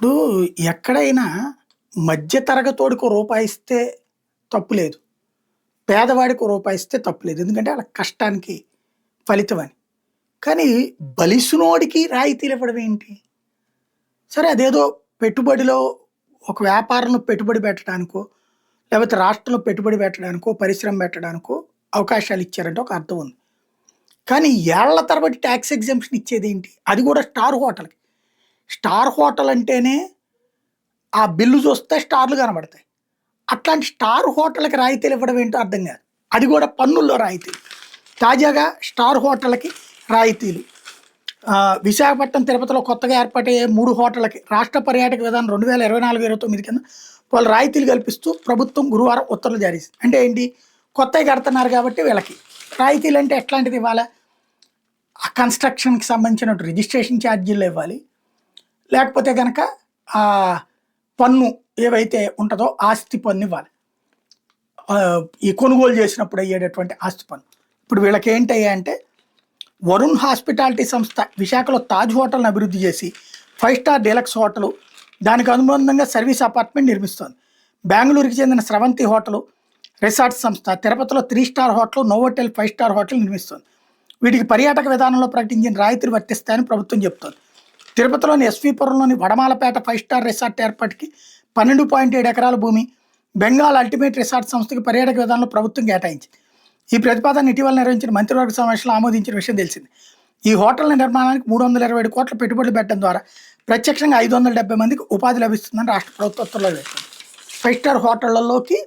ఇప్పుడు ఎక్కడైనా మధ్య తరగతోడికి ఓ రూపాయి ఇస్తే తప్పు లేదు. పేదవాడికి ఓ రూపాయి ఇస్తే తప్పు లేదు. ఎందుకంటే ఆళ్ళ కష్టానికి ఫలితం అని. కానీ బలిసినోడికి రాయితీలు ఇవ్వడం ఏంటి? సరే అదేదో పెట్టుబడిలో ఒక వ్యాపారంలో పెట్టుబడి పెట్టడానికో, లేకపోతే రాష్ట్రంలో పెట్టుబడి పెట్టడానికో, పరిశ్రమ పెట్టడానికో అవకాశాలు ఇచ్చారంటే ఒక అర్థం ఉంది. కానీ ఏళ్ల తరబడి టాక్స్ ఎగ్జంప్షన్ ఇచ్చేదేంటి? అది కూడా స్టార్ హోటల్‌కి. స్టార్ హోటల్ అంటేనే ఆ బిల్లు చూస్తే స్టార్లు కనబడతాయి. అట్లాంటి స్టార్ హోటల్‌కి రాయితీలు ఇవ్వడం ఏంటో అర్థం కాదు. అది కూడా పన్నుల్లో రాయితీలు. తాజాగా స్టార్ హోటళ్ళకి రాయితీలు. విశాఖపట్నం, తిరుపతిలో కొత్తగా ఏర్పాటయ్యే 3 హోటళ్ళకి రాష్ట్ర పర్యాటక విధానం 2024-29 కింద వాళ్ళు రాయితీలు కల్పిస్తూ ప్రభుత్వం గురువారం ఉత్తర్వులు జారీ చేసింది. అంటే ఏంటి? కొత్తవి కడుతున్నారు కాబట్టి వీళ్ళకి రాయితీలు అంటే ఎట్లాంటిది ఇవ్వాలా? ఆ కన్స్ట్రక్షన్‌కి సంబంధించిన రిజిస్ట్రేషన్ ఛార్జీలు ఇవ్వాలి. లేకపోతే గనక పన్ను ఏవైతే ఉంటుందో ఆస్తి పన్ను ఇవ్వాలి. ఈ కొనుగోలు చేసినప్పుడు అయ్యేటటువంటి ఆస్తి పన్ను. ఇప్పుడు వీళ్ళకి ఏంటయ్యా అంటే వరుణ్ హాస్పిటాలిటీ సంస్థ విశాఖలో తాజ్ హోటల్ని అభివృద్ధి చేసి 5 స్టార్ డీలక్స్ హోటలు, దానికి అనుబంధంగా సర్వీస్ అపార్ట్మెంట్ నిర్మిస్తోంది. బెంగళూరుకి చెందిన స్రవంతి హోటలు రిసార్ట్స్ సంస్థ తిరుపతిలో 3 star hotel, Novotel 5 star hotel నిర్మిస్తోంది. వీటికి పర్యాటక విధానంలో ప్రకటించిన రాయితీలు వర్తిస్తాయని ప్రభుత్వం చెబుతోంది. తిరుపతిలోని ఎస్వీపురంలోని వడమాలపేట 5 స్టార్ రిసార్ట్ ఏర్పాటుకి 12.7 ఎకరాల భూమి బెంగాల్ అల్టిమేట్ రిసార్ట్ సంస్థకి పర్యాటక విధానంలో ప్రభుత్వం కేటాయించింది. ఈ ప్రతిపాదన ఇటీవల నిర్వహించిన మంత్రివర్గ సమావేశంలో ఆమోదించిన విషయం తెలిసింది. ఈ హోటళ్ల నిర్మాణానికి 327 కోట్ల పెట్టుబడులు పెట్టడం ద్వారా ప్రత్యక్షంగా 570 మందికి ఉపాధి లభిస్తుందని రాష్ట్ర ప్రభుత్వం ఉత్తర్వులు వేస్తుంది. 5 స్టార్ హోటళ్లలోకి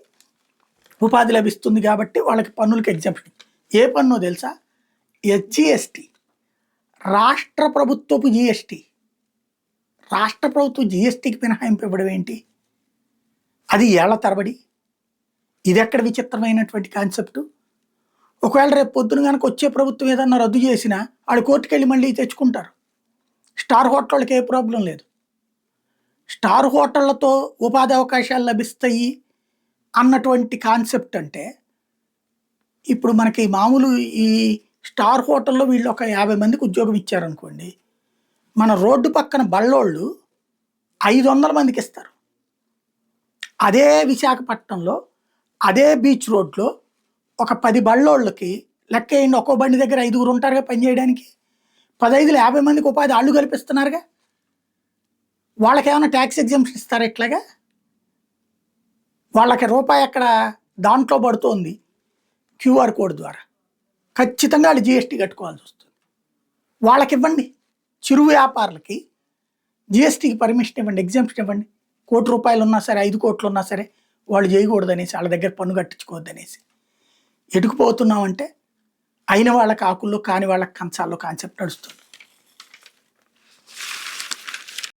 ఉపాధి లభిస్తుంది కాబట్టి వాళ్ళకి పన్నులకి ఎగ్జంప్షన్. ఏ పన్ను తెలుసా? ఎస్జిఎస్టీ, రాష్ట్ర ప్రభుత్వపు జిఎస్టీ. రాష్ట్ర ప్రభుత్వం జిఎస్టీకి మినహాయింపు ఇవ్వడం ఏంటి? అది ఏళ్ల తరబడి. ఇది ఎక్కడ విచిత్రమైనటువంటి కాన్సెప్టు? ఒకవేళ రేపు పొద్దున కనుక వచ్చే ప్రభుత్వం ఏదన్నా రద్దు చేసినా వాడు కోర్టుకు వెళ్ళి మళ్ళీ తెచ్చుకుంటారు. స్టార్ హోటళ్ళకి ఏ ప్రాబ్లం లేదు. స్టార్ హోటళ్లతో ఉపాధి అవకాశాలు లభిస్తాయి అన్నటువంటి కాన్సెప్ట్ అంటే ఇప్పుడు మనకి మామూలు ఈ స్టార్ హోటల్లో వీళ్ళు ఒక 50 మందికి ఉద్యోగం ఇచ్చారనుకోండి, మన రోడ్డు పక్కన బళ్ళోళ్ళు 500 మందికి ఇస్తారు. అదే విశాఖపట్నంలో అదే బీచ్ రోడ్లో ఒక 10 బళ్ళోళ్ళకి లెక్క వేయండి. ఒక్కో బండి దగ్గర 5గురు ఉంటారుగా పనిచేయడానికి. 15 50 మందికి ఉపాధి వాళ్ళు కల్పిస్తున్నారుగా. వాళ్ళకి ఏమైనా ట్యాక్స్ ఎగ్జంప్షన్ ఇస్తారా? ఇట్లాగా వాళ్ళకి రూపాయి అక్కడ దాంట్లో పడుతోంది క్యూఆర్ కోడ్ ద్వారా. ఖచ్చితంగా వాళ్ళు జిఎస్టీ కట్టుకోవాల్సి వస్తుంది. వాళ్ళకి ఇవ్వండి. చిరు వ్యాపారులకి జిఎస్టీకి పర్మిషన్ ఇవ్వండి, ఎగ్జంప్షన్ ఇవ్వండి. ₹1 ఉన్నా సరే, 5 కోట్లు ఉన్నా సరే వాళ్ళు చేయకూడదు అనేసి, వాళ్ళ దగ్గర పన్ను కట్టించుకోవద్దు అనేసి. ఎటుకుపోతున్నామంటే అయిన వాళ్ళకి ఆకుల్లో, కాని వాళ్ళకి కంచాల్లో కాన్సెప్ట్ నడుస్తుంది.